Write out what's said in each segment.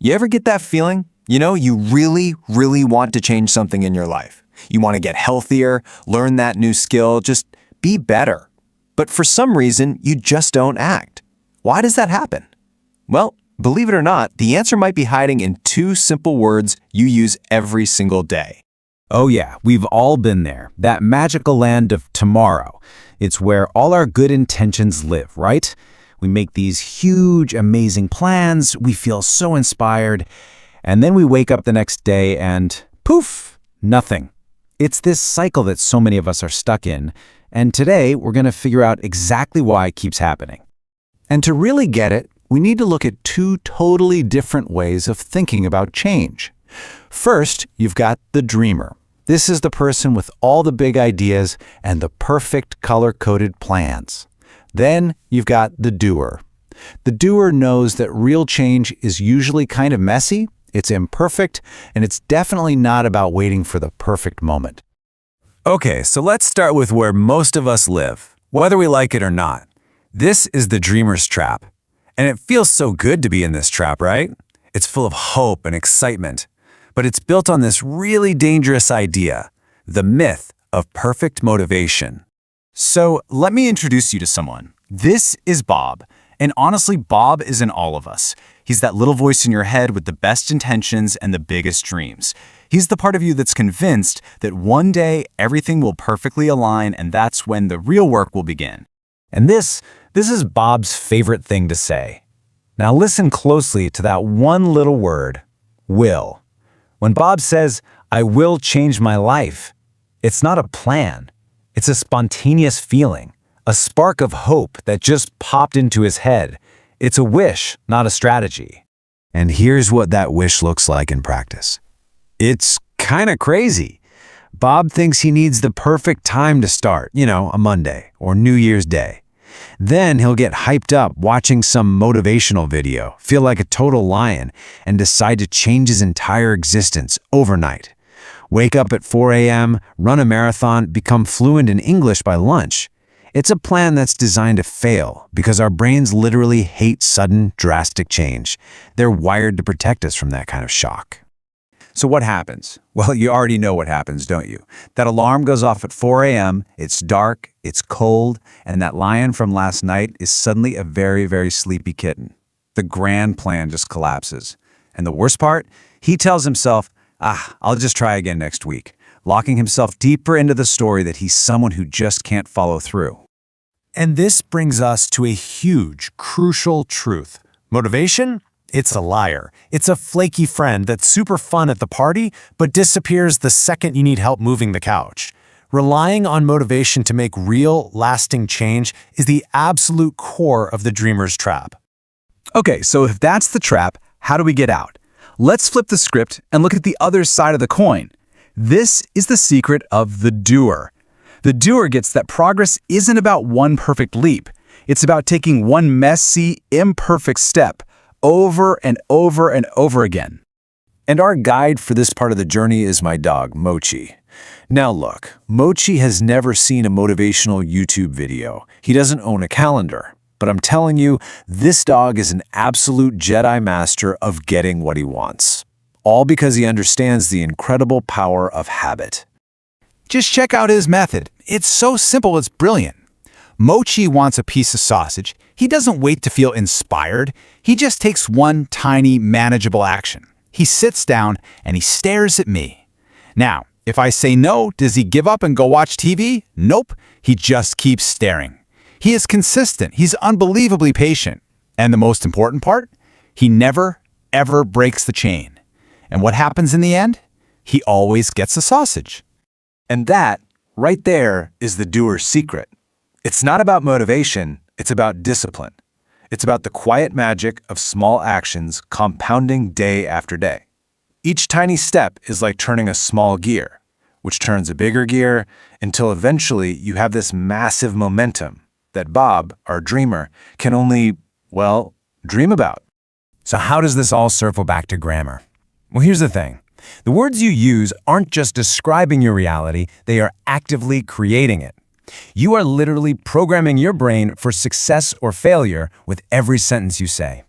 You ever get that feeling? You really, really want to change something in your life. You want to get healthier, learn that new skill, just be better. But for some reason, you just don't act. Why does that happen? Well, believe it or not, the answer might be hiding in two simple words you use every single day. Oh yeah, we've all been there. That magical land of tomorrow. It's where all our good intentions live, right? We make these huge, amazing plans, we feel so inspired, and then we wake up the next day and poof, nothing. It's this cycle that so many of us are stuck in, and today we're going to figure out exactly why it keeps happening. And to really get it, we need to look at two totally different ways of thinking about change. First, you've got the dreamer. This is the person with all the big ideas and the perfect color-coded plans. Then you've got the doer. The doer knows that real change is usually kind of messy, it's imperfect, and it's definitely not about waiting for the perfect moment. Okay, so let's start with where most of us live, whether we like it or not. This is the dreamer's trap. And it feels so good to be in this trap, right? It's full of hope and excitement. But it's built on this really dangerous idea, the myth of perfect motivation. So let me introduce you to someone. This is Bob. And honestly, Bob is in all of us. He's that little voice in your head with the best intentions and the biggest dreams. He's the part of you that's convinced that one day everything will perfectly align and that's when the real work will begin. And this is Bob's favorite thing to say. Now listen closely to that one little word, will. When Bob says, "I will change my life," it's not a plan. It's a spontaneous feeling, a spark of hope that just popped into his head. It's a wish, not a strategy. And here's what that wish looks like in practice. It's kind of crazy. Bob thinks he needs the perfect time to start, a Monday or New Year's Day. Then he'll get hyped up watching some motivational video, feel like a total lion, and decide to change his entire existence overnight. Wake up at 4 a.m., run a marathon, become fluent in English by lunch. It's a plan that's designed to fail because our brains literally hate sudden, drastic change. They're wired to protect us from that kind of shock. So what happens? Well, you already know what happens, don't you? That alarm goes off at 4 a.m., it's dark, it's cold, and that lion from last night is suddenly a very, very sleepy kitten. The grand plan just collapses. And the worst part? He tells himself, I'll just try again next week, locking himself deeper into the story that he's someone who just can't follow through. And this brings us to a huge, crucial truth. Motivation? It's a liar. It's a flaky friend that's super fun at the party, but disappears the second you need help moving the couch. Relying on motivation to make real, lasting change is the absolute core of the dreamer's trap. Okay, so if that's the trap, how do we get out? Let's flip the script and look at the other side of the coin. This is the secret of the doer. The doer gets that progress isn't about one perfect leap. It's about taking one messy, imperfect step over and over and over again. And our guide for this part of the journey is my dog, Mochi. Now look, Mochi has never seen a motivational YouTube video. He doesn't own a calendar. But I'm telling you, this dog is an absolute Jedi master of getting what he wants. All because he understands the incredible power of habit. Just check out his method. It's so simple, it's brilliant. Mochi wants a piece of sausage. He doesn't wait to feel inspired. He just takes one tiny, manageable action. He sits down and he stares at me. Now, if I say no, does he give up and go watch TV? Nope. He just keeps staring. He is consistent. He's unbelievably patient. And the most important part? He never, ever breaks the chain. And what happens in the end? He always gets a sausage. And that, right there, is the doer's secret. It's not about motivation, it's about discipline. It's about the quiet magic of small actions compounding day after day. Each tiny step is like turning a small gear, which turns a bigger gear until eventually you have this massive momentum that Bob, our dreamer, can only, dream about. So how does this all circle back to grammar? Well, here's the thing. The words you use aren't just describing your reality, they are actively creating it. You are literally programming your brain for success or failure with every sentence you say.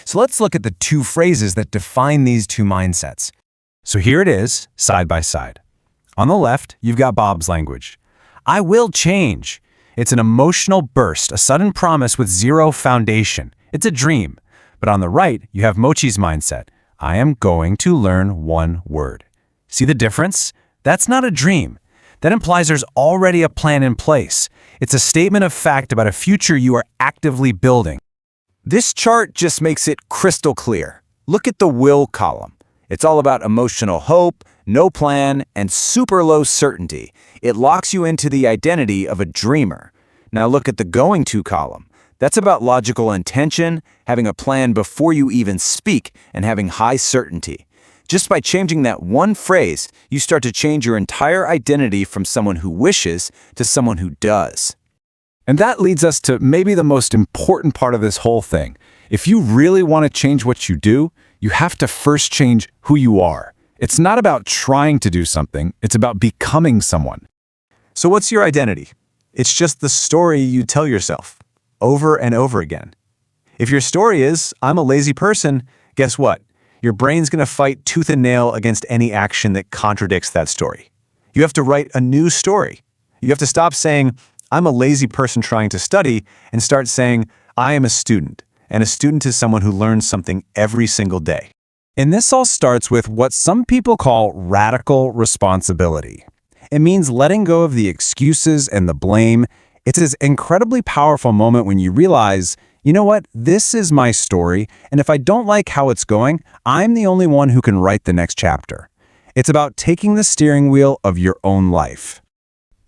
So let's look at the two phrases that define these two mindsets. So here it is, side by side. On the left, you've got Bob's language. I will change. It's an emotional burst, a sudden promise with zero foundation. It's a dream. But on the right, you have Mochi's mindset. I am going to learn one word. See the difference? That's not a dream. That implies there's already a plan in place. It's a statement of fact about a future you are actively building. This chart just makes it crystal clear. Look at the will column. It's all about emotional hope, no plan, and super low certainty. It locks you into the identity of a dreamer. Now look at the going to column. That's about logical intention, having a plan before you even speak, and having high certainty. Just by changing that one phrase, you start to change your entire identity from someone who wishes to someone who does. And that leads us to maybe the most important part of this whole thing. If you really want to change what you do, you have to first change who you are. It's not about trying to do something, it's about becoming someone. So what's your identity? It's just the story you tell yourself, over and over again. If your story is, I'm a lazy person, guess what? Your brain's going to fight tooth and nail against any action that contradicts that story. You have to write a new story. You have to stop saying, I'm a lazy person trying to study, and start saying, I am a student, and a student is someone who learns something every single day. And this all starts with what some people call radical responsibility. It means letting go of the excuses and the blame. It's this incredibly powerful moment when you realize, you know what, this is my story, and if I don't like how it's going, I'm the only one who can write the next chapter. It's about taking the steering wheel of your own life.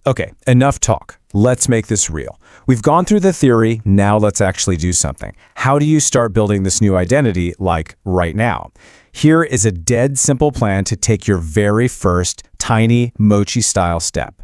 Okay, enough talk. Let's make this real. We've gone through the theory, now let's actually do something. How do you start building this new identity, like right now? Here is a dead simple plan to take your very first tiny Mochi-style step.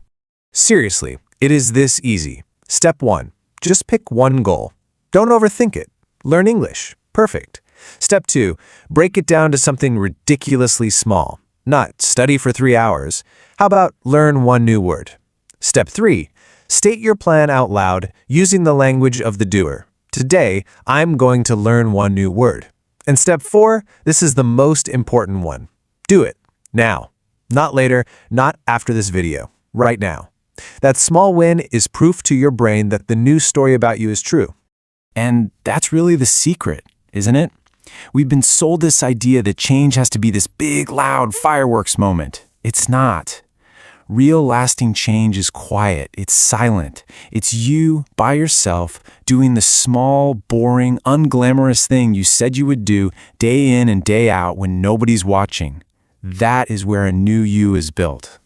Seriously, it is this easy. Step 1. Just pick one goal. Don't overthink it. Learn English. Perfect. Step 2. Break it down to something ridiculously small. Not study for 3 hours. How about learn one new word? Step 3. State your plan out loud using the language of the doer. Today, I'm going to learn one new word. And step 4, this is the most important one. Do it. Now. Not later, not after this video. Right now. That small win is proof to your brain that the new story about you is true. And that's really the secret, isn't it? We've been sold this idea that change has to be this big, loud fireworks moment. It's not. Real lasting change is quiet. It's silent. It's you by yourself doing the small, boring, unglamorous thing you said you would do day in and day out when nobody's watching. That is where a new you is built.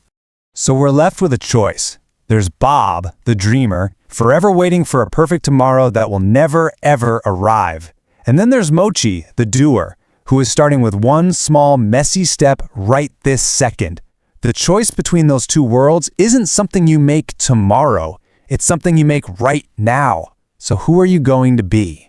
So we're left with a choice. There's Bob, the dreamer, forever waiting for a perfect tomorrow that will never, ever arrive. And then there's Mochi, the doer, who is starting with one small, messy step right this second. The choice between those two worlds isn't something you make tomorrow. It's something you make right now. So who are you going to be?